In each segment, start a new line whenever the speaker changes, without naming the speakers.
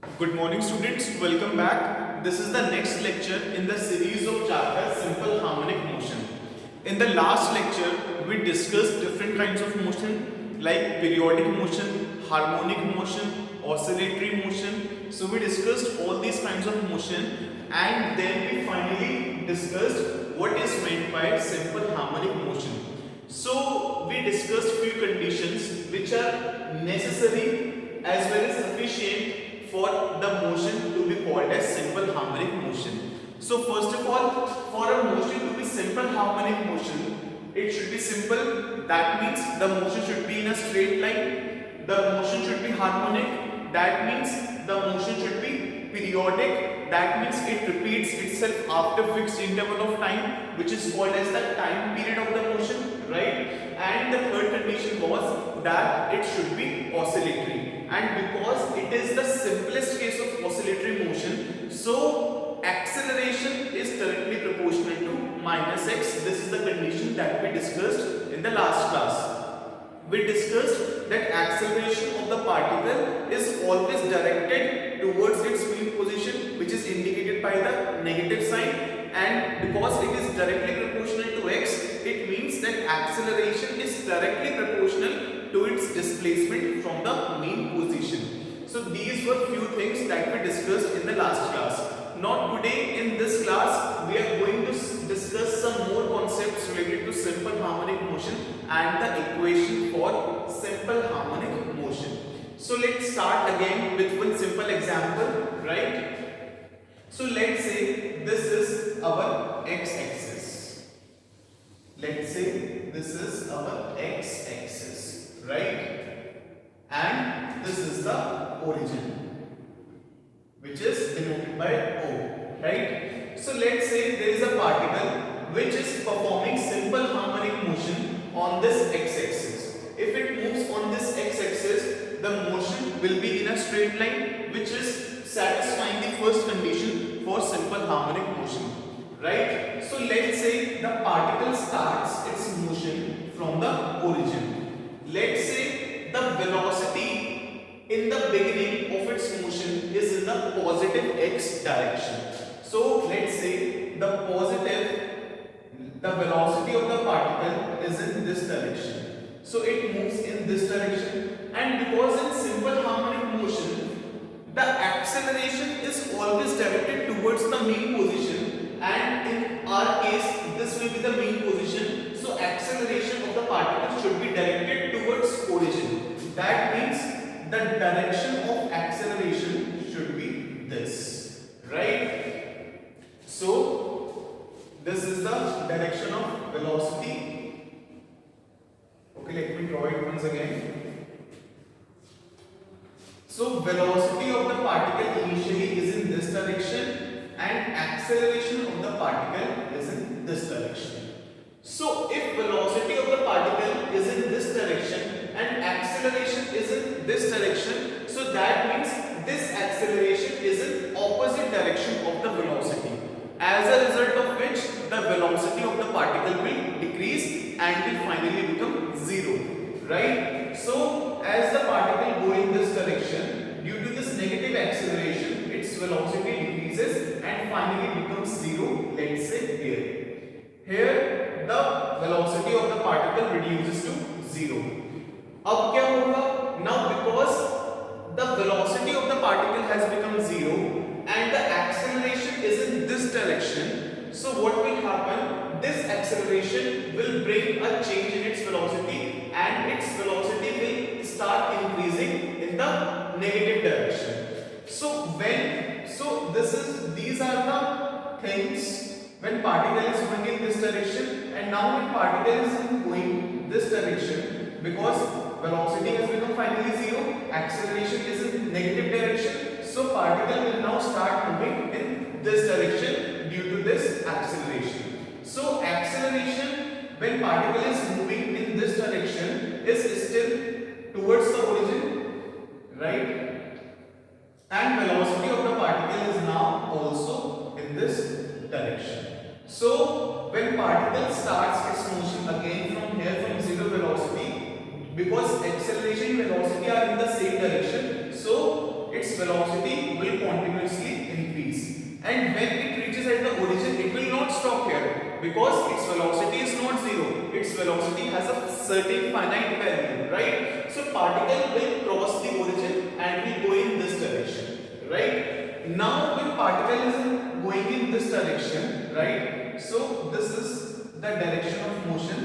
Good morning students, welcome back. This is the next lecture in the series of chapter Simple Harmonic Motion. In the last lecture, we discussed different kinds of motion like periodic motion, harmonic motion, oscillatory motion. So we discussed all these kinds of motion and then we finally discussed what is meant by simple harmonic motion. So we discussed few conditions which are necessary as well as sufficient for the motion to be called as simple harmonic motion. So first of all, for a motion to be simple harmonic motion, it should be simple. That means the motion should be in a straight line. The motion should be harmonic. That means the motion should be periodic. That means it repeats itself after fixed interval of time, which is called as the time period of the motion, right? And the third condition was that it should be oscillatory. And because it is the simplest case of oscillatory motion, so acceleration is directly proportional to minus x. This is the condition that we discussed in the last class. We discussed that acceleration of the particle is always directed towards its mean position, which is indicated by the negative sign, and because it is directly proportional to x, it means that acceleration is directly proportional to its displacement from the mean position. So these were few things that we discussed in the last class. Now today in this class we are going to discuss some more concepts related to simple harmonic motion and the equation for simple harmonic motion. So let's start again with one simple example, right? So let's say this is our x-axis. Let's say this is our x-axis, right? And this is the origin, which is denoted by O, right? So let's say there is a particle which is performing simple harmonic motion on this x-axis. If it moves on this x-axis, the motion will be in a straight line, which is satisfying the first condition for simple harmonic motion, right? So let's say the particle starts its motion from the origin. Let's say the velocity in the beginning of its motion is in the positive x direction. So let's say the velocity of the particle is in this direction. So it moves in this direction, and because in simple harmonic motion the acceleration is always directed towards the mean position, and in our case this will be the mean position, so acceleration of the particle should be directed towards origin. That means the direction of acceleration should be this, right? So this is the direction of velocity. Okay, let me draw it once again. So velocity of the particle initially is in this direction and acceleration of the particle is in this direction. So if velocity of the particle is in this direction and acceleration is in this direction, so that means this acceleration is in opposite direction of the velocity, as a result of which the velocity of the particle will decrease and will finally become zero, right? So as the particle go in this direction, due to this negative acceleration, its velocity decreases and finally becomes zero. Let's say here the velocity of the particle reduces to zero. अब क्या होगा? Now because the velocity of the particle has become zero and the acceleration is in this direction, so what will happen? This acceleration will bring a change in its velocity and its velocity will start increasing in the negative direction. These are the things when particle is going in this direction, and now when particle is going this direction, because velocity has become finally zero, acceleration is in negative direction, so particle will now start moving in this direction due to this acceleration. So acceleration when particle is moving in this direction is still towards the origin, right? And velocity of the particle is now also in this direction. So when particle starts its motion again from here from zero velocity, because acceleration and velocity are in the same direction, so its velocity and when it reaches at the origin, it will not stop here because its velocity is not zero. Its velocity has a certain finite value, right? So particle will cross the origin and will go in this direction, right? Now when particle is going in this direction, right? So this is the direction of motion,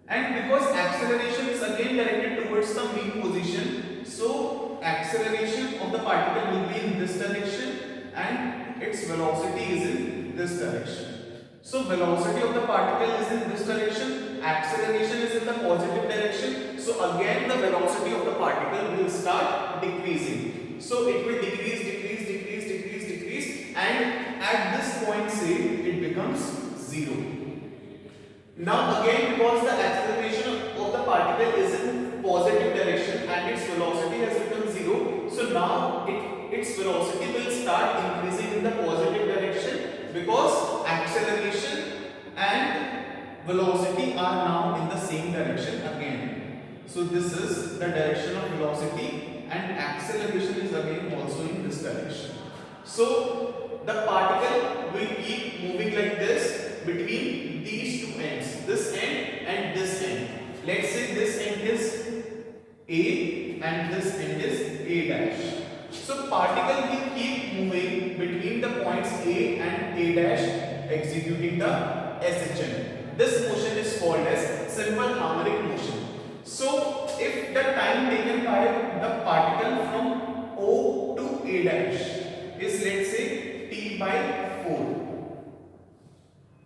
and because acceleration is again directed towards the mean position, so acceleration of the particle will be in this direction and its velocity is in this direction. So velocity of the particle is in this direction, acceleration is in the positive direction. So again the velocity of the particle will start decreasing. So it will decrease, and at this point say it becomes 0. Now again, because the acceleration of the particle is in positive direction and its velocity has become 0, so now its velocity will start increasing in the positive direction because acceleration and velocity are now in the same direction again. So this is the direction of velocity and acceleration is again also in this direction. So the particle will keep moving like this between these two ends, this end and this end. Let's say this end is A and this end is A dash. So particle will keep moving between the points A and A dash, executing the SHM. This motion is called as simple harmonic motion. So if the time taken by the particle from O to A dash is, let's say, T by 4,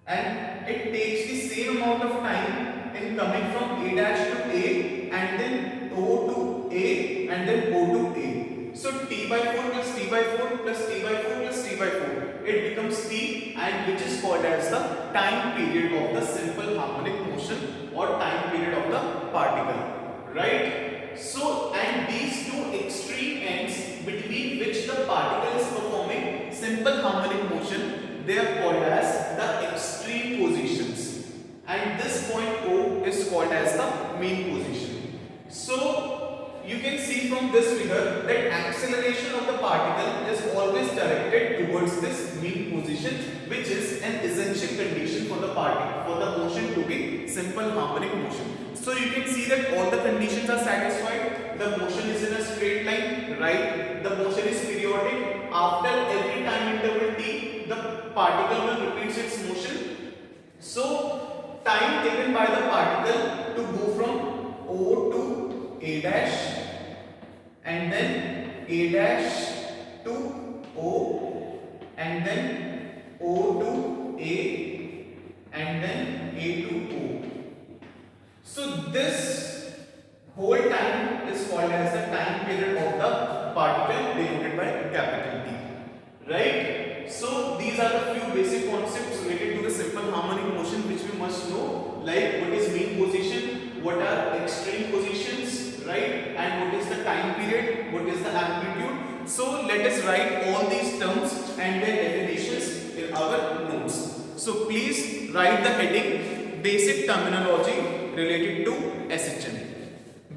and it takes the same amount of time in coming from A dash to A and then O to A and then O to A. So T by 4 plus T by 4 plus T by 4 plus T by 4, it becomes T, and which is called as the time period of the simple harmonic motion or time period of the particle, right? So, and these two extreme ends between which the particle is performing simple harmonic motion, they are called as the extreme positions, and this point O is called as the mean position. So you can see from this figure that acceleration of the particle is always directed towards this mean position, which is an essential condition for the particle, for the motion to be simple harmonic motion. So you can see that all the conditions are satisfied. The motion is in a straight line, right? The motion is periodic. After every time interval t, the particle will repeat its motion. So time taken by the particle to go from O to A dash and then A dash to O and then O to A and then A to O. So this whole time is called as the time period of the particle denoted by capital T, right? So these are the few basic concepts related to the simple harmonic motion which we must know, like what is mean position, what are extreme positions, right, and what is the time period, what is the amplitude. So let us write all these terms and their definitions in our notes. So please write the heading basic terminology related to SHM.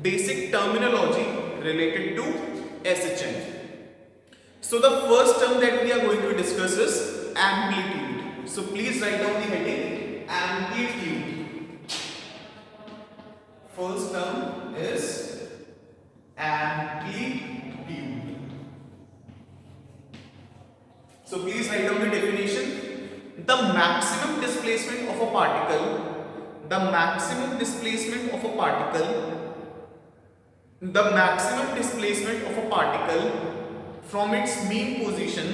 Basic terminology related to SHM. So the first term that we are going to discuss is amplitude. So please write down the heading amplitude. First term is amplitude. So please write down the definition. The maximum displacement of a particle, the maximum displacement of a particle, the maximum displacement of a particle from its mean position,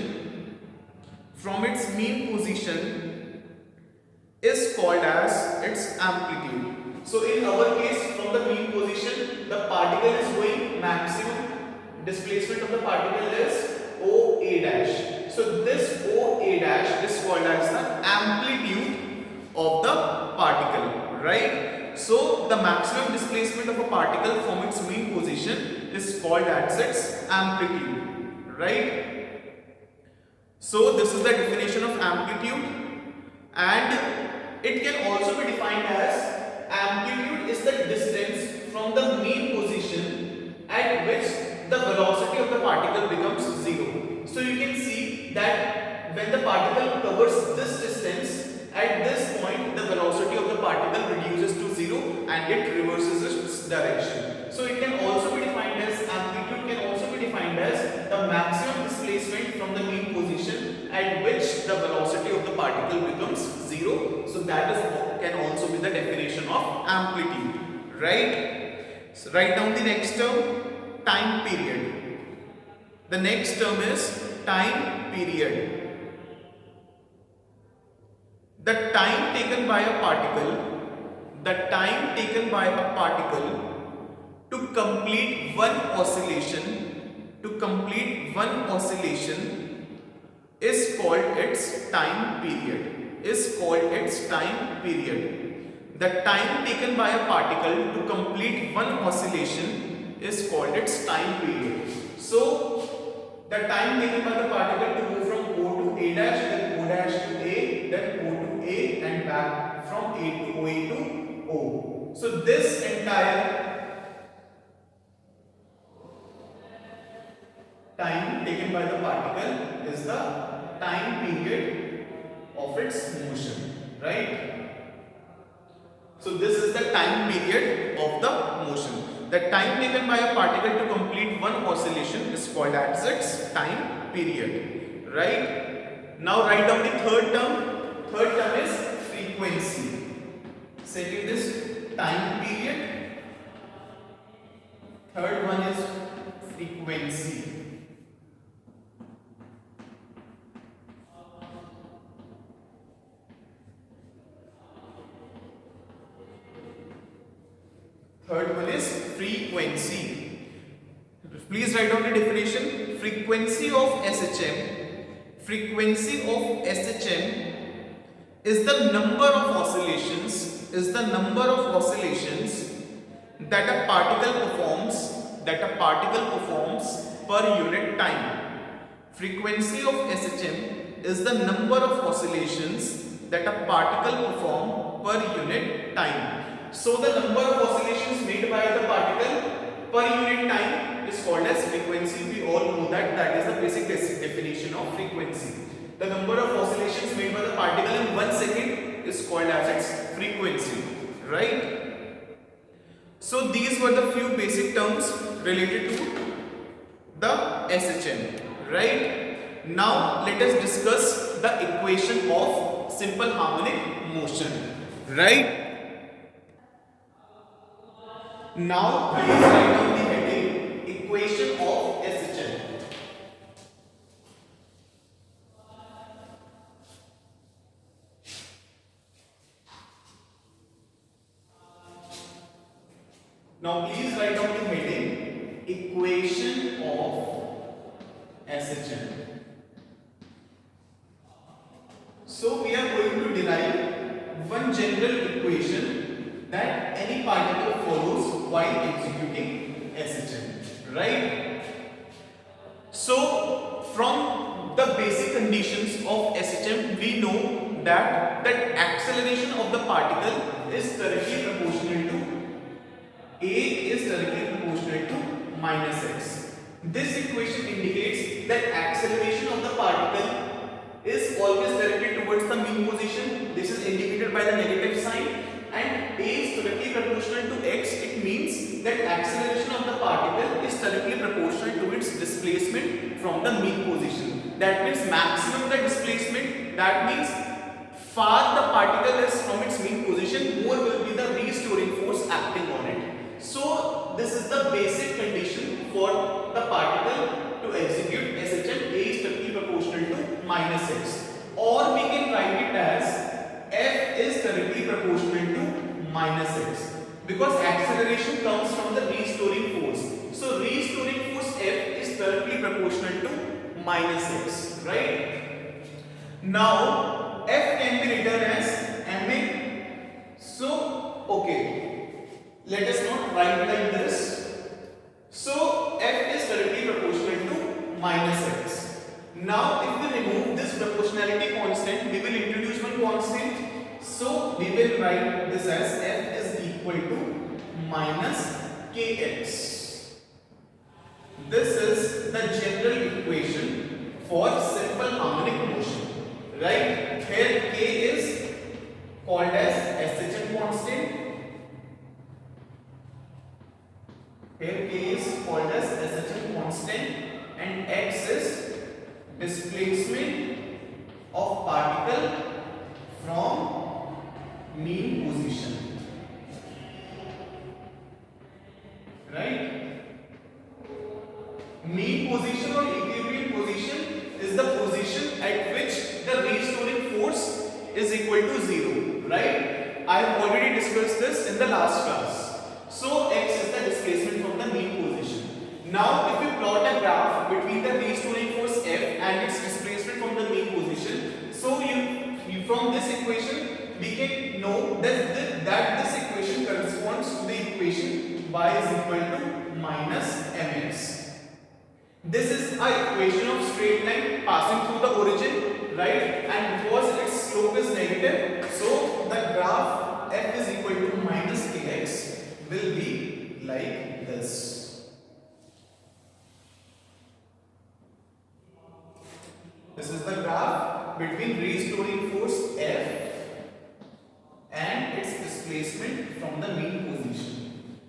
is called as its amplitude. So in our case, from the mean position, the particle is going maximum displacement of the particle is OA dash. So this OA dash is called as the amplitude of the particle, right? So the maximum displacement of a particle from its mean position is called as its amplitude, right? So this is the definition of amplitude, and it can also be defined as amplitude is the distance from the mean position at which the velocity of the particle becomes 0. So you can see that when the particle covers this distance, at this point the velocity of the particle reduces to zero and it reverses its direction. So it can also be defined as amplitude, can also be defined as the maximum displacement from the mean position at which the velocity of the particle becomes zero. So that is can also be the definition of amplitude, right? So write down the next term, time period. The next term is time period. The time taken by a particle, to complete one oscillation, is called its time period. The time taken by a particle to complete one oscillation is called its time period. So the time taken by the particle to move from O to A dash, then O dash to A, then O to A, and back from A to O. So this entire time taken by the particle is the time period of its motion, right? So this is the time period of the motion. The time taken by a particle to complete one oscillation is called as its time period, right? Now write down the third term. Third term is frequency. Second is time period. Third one is frequency. Third one is frequency. Please write down the definition. Frequency of SHM is the number of oscillations that a particle performs per unit time. Frequency of SHM is the number of oscillations that a particle performs per unit time. So the number of oscillations made by the particle per unit time is called as frequency. We all know that is the basic definition of frequency. The number of oscillations made by the particle in 1 second is called as its frequency, right? So these were the few basic terms related to the SHM, right? Now let us discuss the equation of simple harmonic motion, right? Now please write down the heading, equation of SHM. Now please write down the heading, equation of SHM. So we are going to derive one general equation that any particle follows while executing SHM, right? So from the basic conditions of SHM, we know that acceleration of the particle is directly proportional to minus x. This equation indicates that acceleration of the particle is always directed towards the mean position. This is indicated by the negative sign, and A is directly proportional to x. It means that acceleration of the particle is directly proportional to its displacement from the mean position. That means maximum the displacement, that means far the particle is from its mean position, more will be the restoring force acting on it. So this is the basic condition for the particle to execute SHM. A is directly proportional to minus x, or we can write it as F is directly proportional to minus x, because acceleration comes from the restoring force. So restoring force F is directly proportional to minus x, right? Now F can be written as ma. So okay, let us not write like this. So F is directly proportional to minus x. Now if we remove this proportionality constant, we will introduce one constant. So we will write this as F is equal to minus kx. This is the general equation for simple harmonic motion. displacement of particle from mean position, right? Mean position or equilibrium position is the position at which the restoring force is equal to 0, right? I have already discussed this in the last class. So x is the displacement from the mean position. Now if we plot a graph between the restoring force F and its displacement from the mean position, so from this equation we can know that this equation corresponds to the equation y is equal to minus mx. This is an equation of straight line passing through the origin, right? And because its slope is negative, so the graph f is equal to minus kx will be like this. This is the graph between restoring force F and its displacement from the mean position.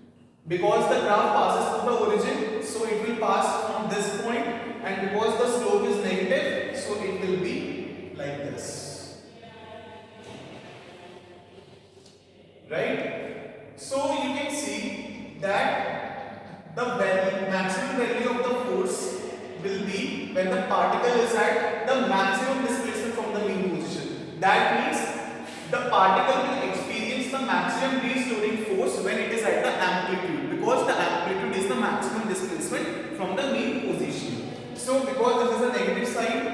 Because the graph passes through the origin, so it will pass from this point, and because the slope is negative, so it will be like this. Right? So you can see that the maximum value of the force will be when the particle is at the maximum displacement from the mean position. That means the particle will experience the maximum restoring force when it is at the amplitude, because the amplitude is the maximum displacement from the mean position. So because this is a negative sign,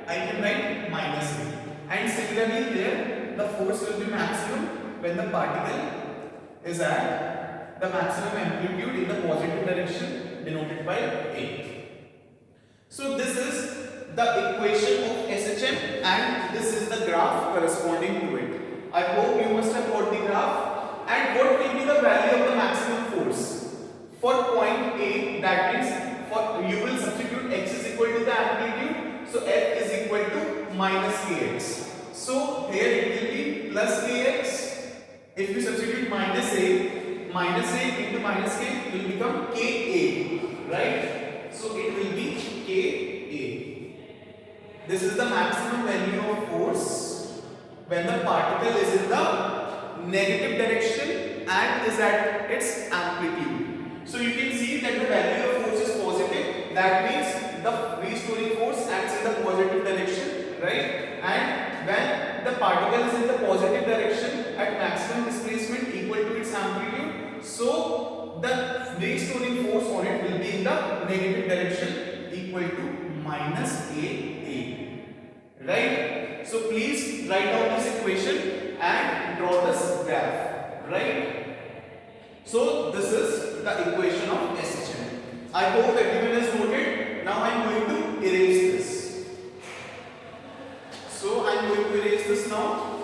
I can write minus a. And similarly here, the force will be maximum when the particle is at the maximum amplitude in the positive direction, denoted by A. So this is the equation of SHM and this is the graph corresponding to it. I hope you must have got the graph. And what will be the value of the maximum force? For point A, that means you will substitute x is equal to the amplitude, so f is equal to minus kx. So here it will be plus kx. If you substitute minus a into minus k will become ka, right? So it will be ka. This is the maximum value of force when the particle is in the negative direction and is at its amplitude. So you can see that the value of force is positive. That means the restoring force acts in the positive direction, right? And when the particle is in the positive direction at maximum displacement equal to its amplitude, so the restoring force on it will be in the negative direction equal to minus a, right? So please write down this equation and draw this graph, right? So this is the equation of SHM. I hope everyone has noted. Now I am going to erase this. So I am going to erase this now.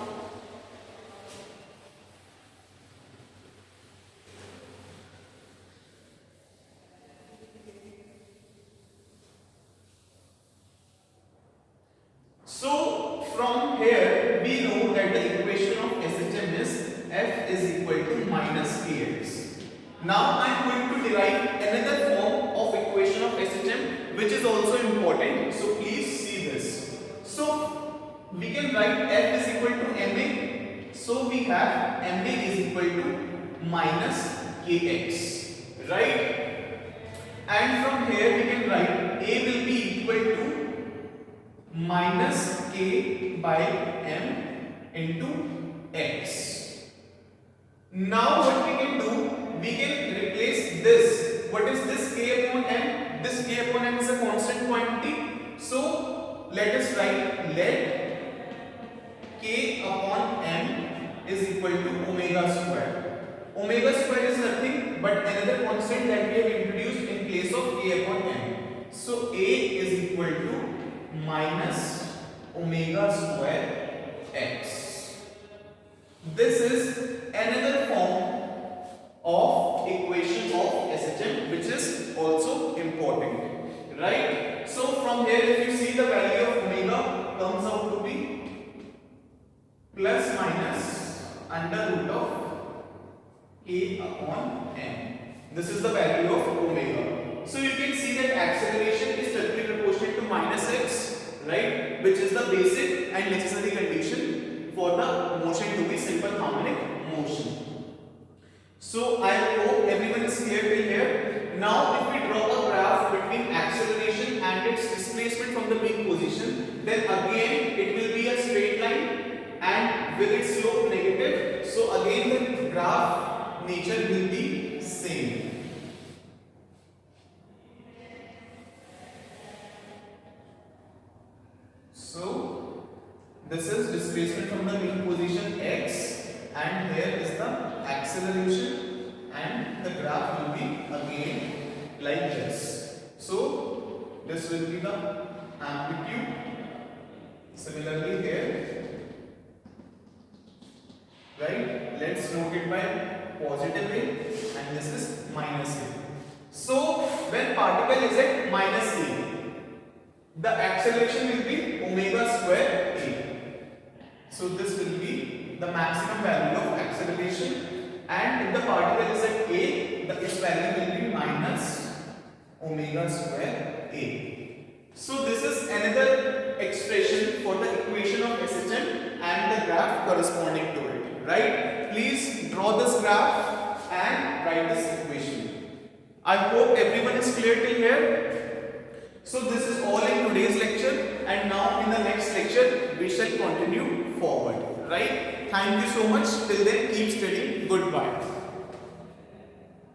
So from here we know that the equation of SHM is F is equal to minus kx. Now I am going to derive another form of equation of SHM which is also important. So please see this. So we can write F is equal to ma. So we have ma is equal to minus kx, right? And from here we can write a will be equal to minus k by m into x. Now what we can do, we can replace this. What is this k upon m? This k upon m is a constant quantity. So let us write let k upon m is equal to omega square. Omega square is nothing but another constant that we have introduced in place of k upon m. So a is equal to minus omega square x. This is another form of equation of SHM which is also important, right? So from here if you see the value of omega comes out to be plus minus under root of k upon m. This is the value of omega. So you can see that acceleration is directly proportional to minus x, right? the basic and necessary condition for the motion to be simple harmonic motion. So I hope everyone is clear till here. Now if we draw a graph between acceleration and its displacement from the peak position, then again it will be a straight line and with its slope negative. So again the graph nature will be same. So this is displacement from the peak position x, and here is the acceleration, and the graph will be again like this. So this will be the amplitude. Similarly here, right? Let's note it by positive a, and this is minus a. So when particle is at minus a, the acceleration will be omega square a. So this will be the maximum value of acceleration, and if the particle is at a, its value will be minus omega square a. So this is another expression for the equation of SHM and the graph corresponding to it, right? Please draw this graph and write this equation. I hope everyone is clear till here. So this is all in today's lecture, and now in the next lecture we shall continue forward, right? Thank you so much. Till then, keep studying. Goodbye.